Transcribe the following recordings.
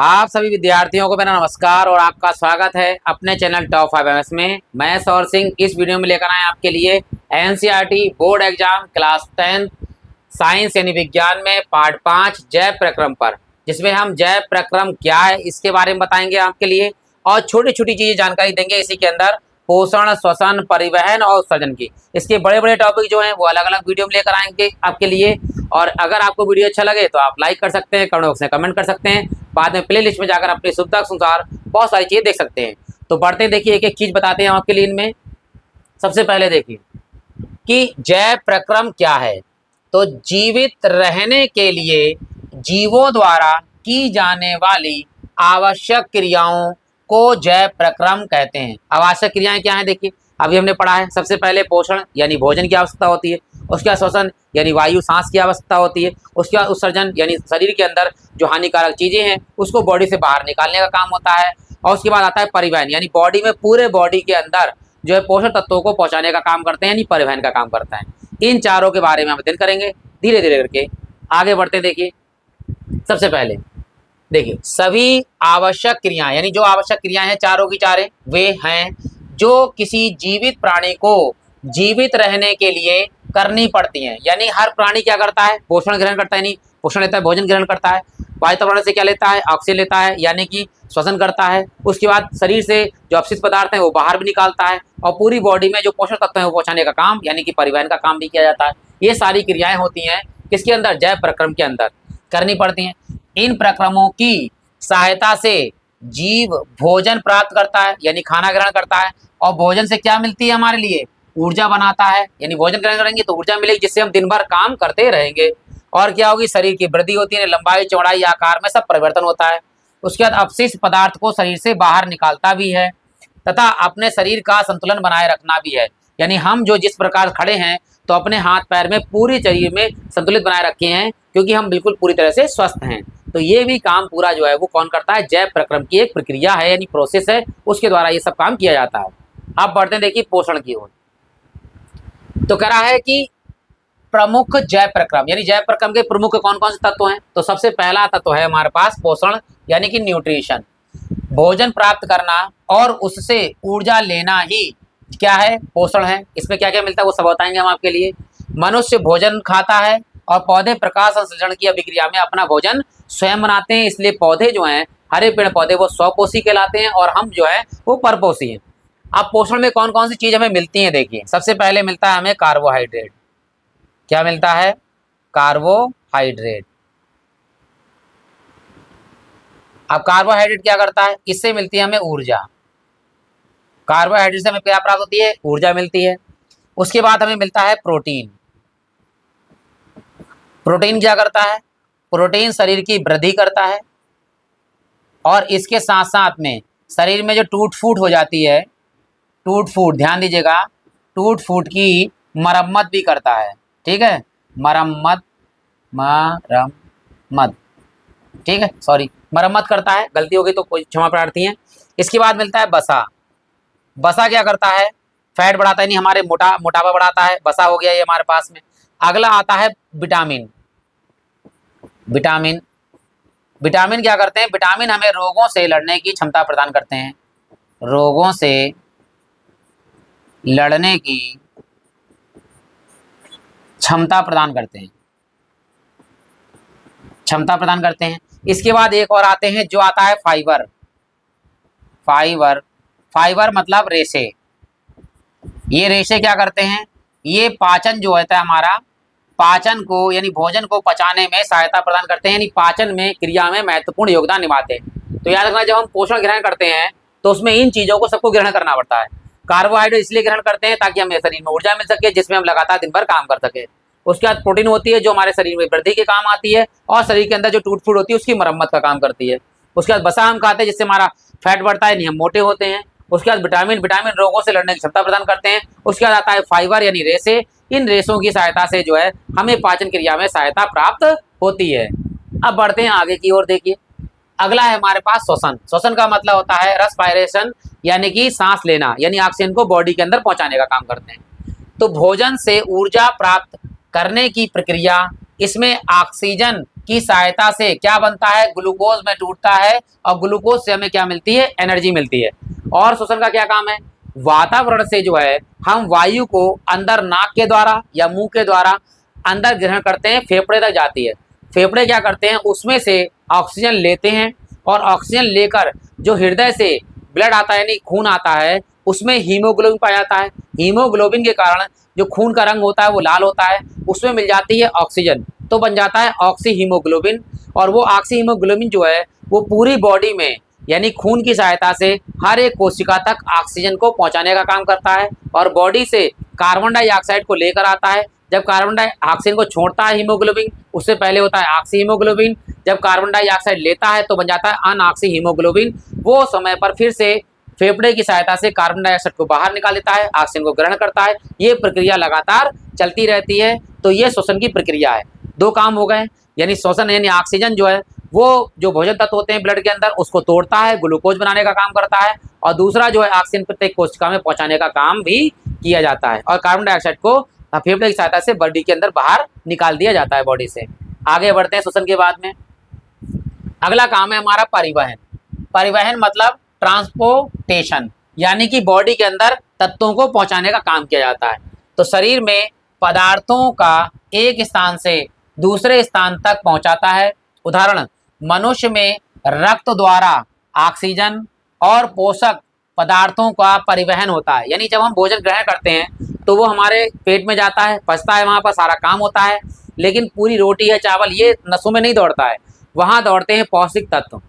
आप सभी विद्यार्थियों को मेरा नमस्कार और आपका स्वागत है अपने चैनल टॉप 5 एमएस में। मैं सौर सिंह इस वीडियो में लेकर आए आपके लिए NCERT board exam class 10 science यानी विज्ञान में पार्ट 5 जैव प्रक्रम पर, जिसमें हम जैव प्रक्रम क्या है इसके बारे में बताएंगे आपके लिए और छोटी छोटी चीजें जानकारी देंगे इसी के अंदर पोषण, श्वसन, परिवहन और उत्सर्जन की। इसके बड़े बड़े टॉपिक जो हैं वो अलग अलग वीडियो में लेकर आएंगे आपके लिए। और अगर आपको वीडियो अच्छा लगे तो आप लाइक कर सकते हैं, कमेंट बॉक्स में कमेंट कर सकते हैं, बाद में प्ले लिस्ट में जाकर अपनी सुविधा के अनुसार बहुत सारी चीज़ें देख सकते हैं। तो बढ़ते हैं, देखिए एक एक चीज़ बताते हैं आपके लिए। इनमें सबसे पहले देखिए कि जैव प्रक्रम क्या है। तो जीवित रहने के लिए जीवों द्वारा की जाने वाली आवश्यक क्रियाओं को जैव प्रक्रम कहते हैं। आवश्यक क्रियाएं क्या हैं देखिए, अभी हमने पढ़ा है। सबसे पहले पोषण यानी भोजन की आवश्यकता होती है, उसके बाद श्वसन यानी वायु सांस की आवश्यकता होती है, उसके बाद उत्सर्जन यानी शरीर के अंदर जो हानिकारक चीजें हैं उसको बॉडी से बाहर निकालने का काम होता है, और उसके बाद आता है परिवहन यानी बॉडी में पूरे बॉडी के अंदर जो है पोषक तत्वों को पहुंचाने का काम करते हैं, यानी परिवहन का काम करता है। इन चारों के बारे में हम अध्ययन करेंगे धीरे धीरे करके। आगे बढ़ते देखिए, सबसे पहले देखिए सभी आवश्यक क्रियाएं यानी जो आवश्यक क्रियाएं हैं चारों की चारें वे हैं जो किसी जीवित प्राणी को जीवित रहने के लिए करनी पड़ती हैं। यानी हर प्राणी क्या करता है, पोषण ग्रहण करता है, यानी पोषण लेता है, भोजन ग्रहण करता है, वातावरण से क्या लेता है, ऑक्सीजन लेता है यानी कि श्वसन करता है, उसके बाद शरीर से जो अपशिष्ट पदार्थ हैं वो बाहर भी निकालता है, और पूरी बॉडी में जो पोषक तत्व हैं वो पहुंचाने का काम यानी कि परिवहन का काम भी किया जाता है। ये सारी क्रियाएं होती हैं किसके अंदर, जैव प्रक्रम के अंदर करनी पड़ती हैं। इन प्रक्रमों की सहायता से जीव भोजन प्राप्त करता है यानी खाना ग्रहण करता है, और भोजन से क्या मिलती है हमारे लिए, ऊर्जा बनाता है, यानी भोजन ग्रहण करेंगे तो ऊर्जा मिलेगी जिससे हम दिन भर काम करते रहेंगे। और क्या होगी, शरीर की वृद्धि होती है, लंबाई चौड़ाई आकार में सब परिवर्तन होता है। उसके बाद अपशिष्ट पदार्थ को शरीर से बाहर निकालता भी है तथा अपने शरीर का संतुलन बनाए रखना भी है। यानी हम जो जिस प्रकार खड़े हैं तो अपने हाथ पैर में पूरे शरीर में संतुलित बनाए रखे हैं, क्योंकि हम बिल्कुल पूरी तरह से स्वस्थ हैं। तो ये भी काम पूरा जो है वो कौन करता है, जैव प्रक्रम की एक प्रक्रिया है यानी प्रोसेस है, उसके द्वारा ये सब काम किया जाता है। अब बढ़ते हैं देखिए पोषण की ओर। तो कह रहा है कि प्रमुख जैव प्रक्रम यानी जैव प्रक्रम के प्रमुख कौन कौन से तत्व हैं। तो सबसे पहला तत्व है हमारे पास पोषण यानी कि न्यूट्रिशन, भोजन प्राप्त करना और उससे ऊर्जा लेना ही क्या है, पोषण है। इसमें क्या क्या मिलता है वो सब बताएंगे हम आपके लिए। मनुष्य भोजन खाता है और पौधे प्रकाश संश्लेषण की अभिक्रिया में अपना भोजन स्वयं बनाते हैं, इसलिए पौधे जो हैं, हरे पेड़ पौधे वो स्वपोषी कहलाते हैं और हम जो है वो परपोषी हैं। अब पोषण में कौन कौन सी चीज हमें मिलती है देखिए, सबसे पहले मिलता है हमें कार्बोहाइड्रेट। क्या मिलता है, कार्बोहाइड्रेट। अब कार्बोहाइड्रेट क्या करता है, इससे मिलती है हमें ऊर्जा। कार्बोहाइड्रेट से हमें क्या प्राप्त होती है, ऊर्जा मिलती है। उसके बाद हमें मिलता है प्रोटीन। प्रोटीन क्या करता है, प्रोटीन शरीर की वृद्धि करता है, और इसके साथ साथ में शरीर में जो टूट फूट हो जाती है, टूट फूट ध्यान दीजिएगा, टूट फूट की मरम्मत भी करता है। ठीक है, मरम्मत, ठीक है, सॉरी मरम्मत करता है, गलती हो गई तो कोई क्षमा प्रार्थी है। इसके बाद मिलता है वसा। वसा क्या करता है, फैट बढ़ाता है, नहीं हमारे मोटापा बढ़ाता है, वसा हो गया ये हमारे पास में। अगला आता है विटामिन। विटामिन, विटामिन क्या करते हैं, विटामिन हमें रोगों से लड़ने की क्षमता प्रदान करते हैं, रोगों से लड़ने की क्षमता प्रदान करते हैं, क्षमता प्रदान करते हैं। इसके बाद एक और आते हैं जो आता है फाइबर। फाइबर, फाइबर मतलब रेशे। ये रेशे क्या करते हैं, ये पाचन जो होता है हमारा, पाचन को यानी भोजन को पचाने में सहायता प्रदान करते हैं, यानी पाचन में क्रिया में महत्वपूर्ण योगदान निभाते हैं। तो याद रखना, जब हम पोषण ग्रहण करते हैं तो उसमें इन चीजों को सबको ग्रहण करना पड़ता है। कार्बोहाइड्रेट इसलिए ग्रहण करते हैं ताकि हमें शरीर में ऊर्जा मिल सके, जिसमें हम लगातार दिन भर काम कर सके। उसके बाद प्रोटीन होती है जो हमारे शरीर में वृद्धि के काम आती है और शरीर के अंदर जो टूट फूट होती है उसकी मरम्मत का काम करती है। उसके बाद वसा हम खाते हैं जिससे हमारा फैट बढ़ता है, नहीं हम मोटे होते हैं। उसके बाद विटामिन, विटामिन रोगों से लड़ने की क्षमता प्रदान करते हैं। उसके बाद आता है फाइबर यानी रेशे। इन रेशों की सहायता से जो है हमें पाचन क्रिया में सहायता प्राप्त होती है। अब बढ़ते हैं आगे की ओर। देखिए अगला है हमारे पास श्वसन। श्वसन का मतलब होता है रेस्पिरेशन यानी कि सांस लेना, यानी ऑक्सीजन को बॉडी के अंदर पहुंचाने का काम करते हैं। तो भोजन से ऊर्जा प्राप्त करने की प्रक्रिया, इसमें ऑक्सीजन की सहायता से क्या बनता है, ग्लूकोज में टूटता है और ग्लूकोज से हमें क्या मिलती है, एनर्जी मिलती है। और श्वसन का क्या काम है, वातावरण से जो है हम वायु को अंदर नाक के द्वारा या मुंह के द्वारा अंदर ग्रहण करते हैं, फेफड़े तक जाती है। फेफड़े क्या करते हैं, उसमें से ऑक्सीजन लेते हैं और ऑक्सीजन लेकर जो हृदय से ब्लड आता है यानी खून आता है, उसमें हीमोग्लोबिन पाया जाता है। हीमोग्लोबिन के कारण जो खून का रंग होता है वो लाल होता है, उसमें मिल जाती है ऑक्सीजन, तो बन जाता है ऑक्सी हीमोग्लोबिन। और वो ऑक्सी हीमोग्लोबिन जो है वो पूरी बॉडी में यानी खून की सहायता से हर एक कोशिका तक ऑक्सीजन को पहुंचाने का काम करता है और बॉडी से कार्बन डाइऑक्साइड को लेकर आता है। जब कार्बन डाइऑक्साइड को छोड़ता है हीमोग्लोबिन, उससे पहले होता है ऑक्सी हीमोग्लोबिन। जब कार्बन डाइऑक्साइड लेता है तो बन जाता है अनऑक्सी हीमोग्लोबिन। वो समय पर फिर से फेफड़े की सहायता से कार्बन डाइऑक्साइड को बाहर निकाल देता है, ऑक्सीजन को ग्रहण करता है। ये प्रक्रिया लगातार चलती रहती है। तो ये श्वसन की प्रक्रिया है। दो काम हो गए, यानी श्वसन यानी ऑक्सीजन जो है वो जो भोजन तत्व होते हैं ब्लड के अंदर उसको तोड़ता है, ग्लूकोज बनाने का काम करता है, और दूसरा जो है ऑक्सीजन प्रत्येक कोशिका में पहुंचाने का काम भी किया जाता है। और कार्बन डाइऑक्साइड को फेफड़े की सहायता से बॉडी के अंदर बाहर निकाल दिया जाता है बॉडी से। आगे बढ़ते हैं श्वसन के बाद में। अगला काम है हमारा परिवहन। परिवहन मतलब ट्रांसपोर्टेशन, यानी कि बॉडी के अंदर तत्वों को पहुंचाने का काम किया जाता है। तो शरीर में पदार्थों का एक स्थान से दूसरे स्थान तक पहुंचाता है। उदाहरण, मनुष्य में रक्त द्वारा ऑक्सीजन और पोषक पदार्थों का परिवहन होता है। यानी जब हम भोजन ग्रहण करते हैं तो वो हमारे पेट में जाता है, पचता है, वहाँ पर सारा काम होता है, लेकिन पूरी रोटी है, चावल, ये नसों में नहीं दौड़ता है। वहाँ दौड़ते हैं पौष्टिक तत्व,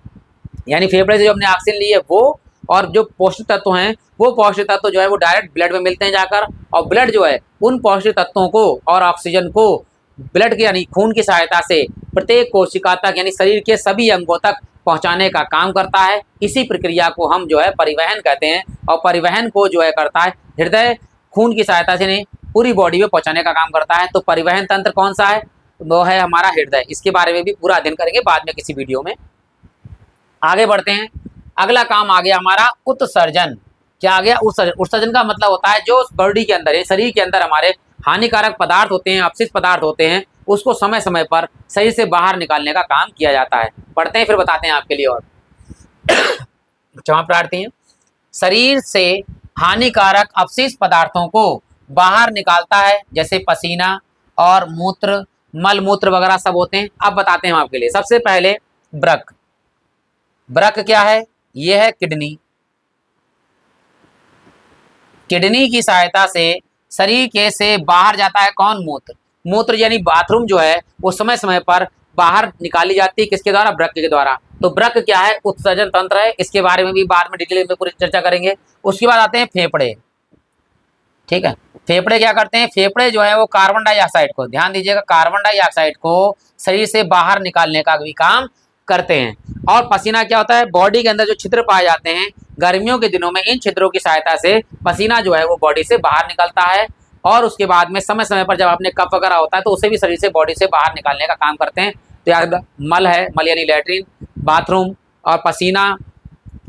यानी फेफड़े से जो हमने ऑक्सीजन ली है वो, और जो पौष्टिक तत्व हैं वो पौष्टिक तत्व जो है वो डायरेक्ट ब्लड में मिलते हैं जाकर, और ब्लड जो है उन पौष्टिक तत्वों को और ऑक्सीजन को ब्लड के यानी खून की सहायता से प्रत्येक कोशिका तक यानी शरीर के सभी अंगों तक पहुंचाने का काम करता है। इसी प्रक्रिया को हम जो है परिवहन कहते हैं। और परिवहन को जो है करता है हृदय, खून की सहायता से नहीं पूरी बॉडी में पहुंचाने का काम करता है। तो परिवहन तंत्र कौन सा है, वो है हमारा हृदय। इसके बारे में भी पूरा अध्ययन करेंगे बाद में किसी वीडियो में। आगे बढ़ते हैं। अगला काम आ गया हमारा उत्सर्जन। क्या आ गया, उत्सर्जन। उत्सर्जन का मतलब होता है जो बॉडी के अंदर शरीर के अंदर हमारे हानिकारक पदार्थ होते हैं, अपशिष्ट पदार्थ होते हैं, उसको समय समय पर शरीर से बाहर निकालने का काम किया जाता है। पढ़ते हैं फिर बताते हैं आपके लिए। और क्षमा प्रार्थी हैं। शरीर से हानिकारक अपशिष्ट पदार्थों को बाहर निकालता है, जैसे पसीना और मूत्र, मल मूत्र वगैरह सब होते हैं। अब बताते हैं हम आपके लिए। सबसे पहले वृक्क। वृक्क क्या है, यह है किडनी। किडनी की सहायता से शरीर के से बाहर जाता है कौन, मूत्र। मूत्र यानी बाथरूम जो है वो समय समय पर बाहर निकाली जाती है, किसके द्वारा, वृक्क के द्वारा। तो वृक्क क्या है, उत्सर्जन तंत्र है। इसके बारे में भी बाद में डिटेल में पूरी चर्चा करेंगे। उसके बाद आते हैं फेफड़े। ठीक है, फेफड़े क्या करते हैं, फेफड़े जो है वो कार्बन डाइऑक्साइड को, ध्यान दीजिएगा, कार्बन डाइऑक्साइड को शरीर से बाहर निकालने का भी काम करते हैं। और पसीना क्या होता है, बॉडी के अंदर जो छिद्र पाए जाते हैं गर्मियों के दिनों में इन छिद्रों की सहायता से पसीना जो है वो बॉडी से बाहर निकलता है। और उसके बाद में समय समय पर जब आपने कफ वगैरह होता है तो उसे भी शरीर से बॉडी से बाहर निकालने का काम करते हैं। तो याद, मल है, मल यानी लैट्रिन, बाथरूम और पसीना,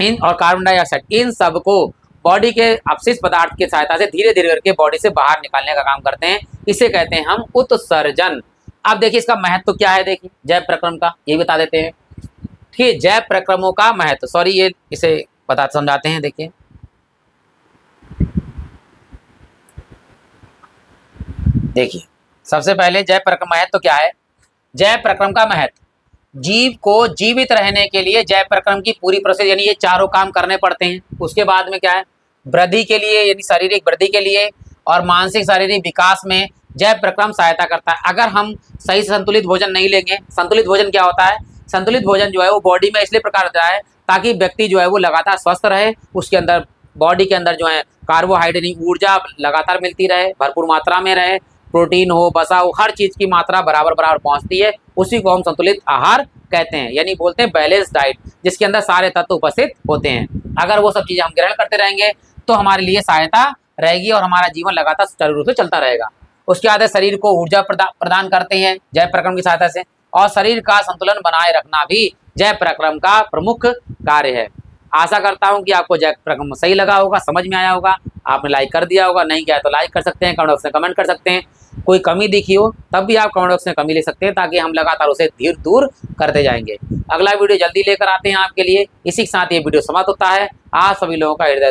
इन और कार्बन डाइऑक्साइड, इन सब को बॉडी के अपशिष्ट पदार्थ की सहायता से धीरे धीरे करके बॉडी से बाहर निकालने का काम करते हैं। इसे कहते हैं हम उत्सर्जन। अब देखिए इसका महत्व क्या है, देखिए जैव प्रक्रम का, ये बता देते हैं। ठीक है, जैव प्रक्रमों का महत्व, सॉरी ये इसे बता समझाते हैं। देखिए देखिए सबसे पहले जैव प्रक्रम महत्व क्या है। जैव प्रक्रम का महत्व, जीव को जीवित रहने के लिए जैव प्रक्रम की पूरी प्रोसेस यानी ये चारों काम करने पड़ते हैं। उसके बाद में क्या है, वृद्धि के लिए यानी शारीरिक वृद्धि के लिए और मानसिक शारीरिक विकास में जैव प्रक्रम सहायता करता है। अगर हम सही संतुलित भोजन नहीं लेंगे, संतुलित भोजन क्या होता है, संतुलित भोजन जो है वो बॉडी में इसलिए प्रकार होता है ताकि व्यक्ति जो है वो लगातार स्वस्थ रहे, उसके अंदर बॉडी के अंदर जो है कार्बोहाइड्रेट ऊर्जा लगातार मिलती रहे, भरपूर मात्रा में रहे, प्रोटीन हो, वसा हो, हर चीज की मात्रा बराबर बराबर पहुंचती है, उसी को हम संतुलित आहार कहते हैं। यानी बोलते हैं बैलेंस डाइट, जिसके अंदर सारे तत्व उपस्थित होते हैं। अगर वो सब चीजें हम ग्रहण करते रहेंगे तो हमारे लिए सहायता रहेगी और हमारा जीवन लगातार सुचारू रूप से चलता रहेगा। उसके बाद शरीर को ऊर्जा प्रदान करते हैं जैव प्रक्रम की सहायता से, और शरीर का संतुलन बनाए रखना भी जैव प्रक्रम का प्रमुख कार्य है। आशा करता हूं कि आपको जैव प्रक्रम सही लगा होगा, समझ में आया होगा। आपने लाइक कर दिया होगा, नहीं किया तो लाइक कर सकते हैं, कमेंट बॉक्स में कमेंट कर सकते हैं। कोई कमी दिखी हो तब भी आप कमेंट बॉक्स में कमी ले सकते हैं, ताकि हम लगातार उसे धीरे दूर करते जाएंगे। अगला वीडियो जल्दी लेकर आते हैं आपके लिए। इसी के साथ ये वीडियो समाप्त होता है। आप सभी लोगों का हृदय